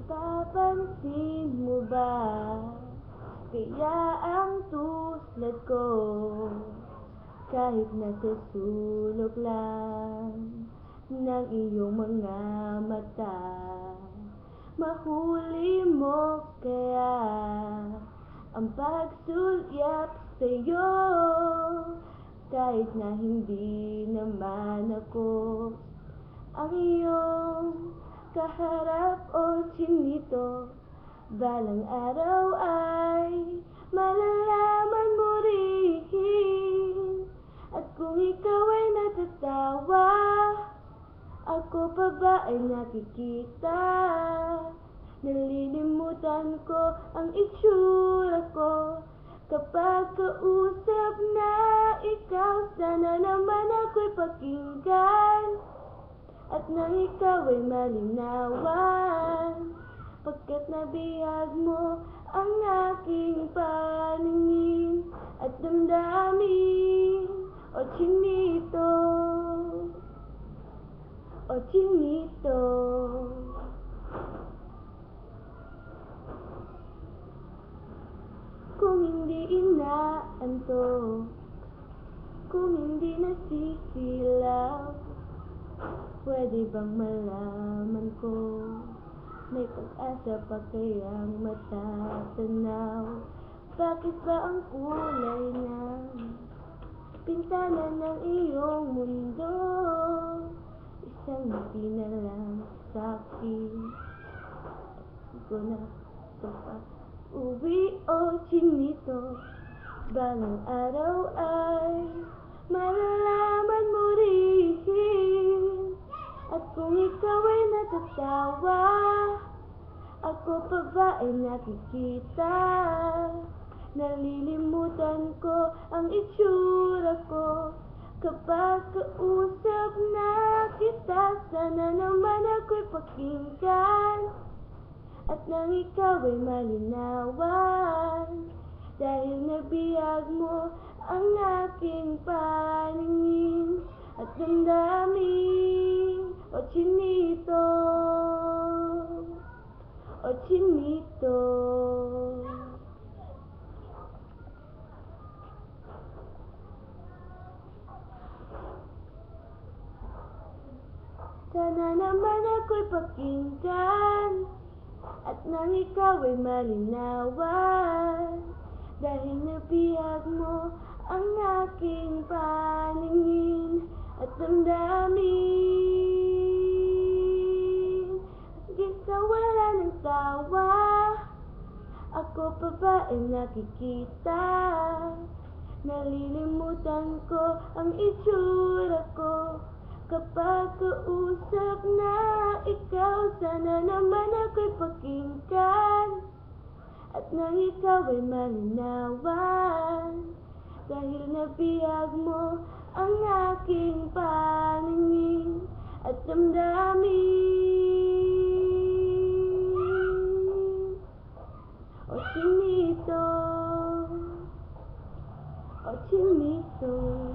Napapansin mo ba, kaya ang tulad ko, kahit nasa sulok lang ng iyong mga mata, mahuli mo kaya ang pagsulyap sa'yo, kahit na hindi naman ako ang iyong kaharap o chinito. Balang araw ay malalaman mo rin, at kung ikaw ay natatawa, ako pa ba ay nakikita? Nalilimutan ko ang itsura ko kapag kausap na ikaw. Sana naman ako'y pakinggan, at nang ikaw ay malinawan, pagkat nabihag mo ang aking paningin at damdamin. O chinito, o chinito, kung hindi inaantok, kung hindi nasisilaw, pwede bang malaman ko, may pag-asa pa kayang matatanaw? Bakit ba ang kulay ng pintana ng iyong mundo isang ngiti na lang sa'kin? Di ko na ito pa uwi, o chinito. Balang araw ay malalaman mo rin, at kung ikaw ay natatawa, ako pa ba ay nakikita? Nalilimutan ko ang itsura ko kapag kausap na kita. Sana naman ako'y pakinggan, at nang ikaw ay malinawan, dahil nabihag mo ang aking paningin at damdamin. O chinito, o chinito, sana naman ako'y pakinggan, at nang ikaw ay malinawan, dahil nabihag mo ang aking paningin at damdamin. Hanggang sa wala ng tawa, ako pa ba ay nakikita? Nalilimutan ko ang itsura ko kapag kausap na ikaw. Sana naman ako'y pakinggan, at nang ikaw ay malinawan, dahil nabihag mo ang aking paningin at damdamin. O chinito, o chinito.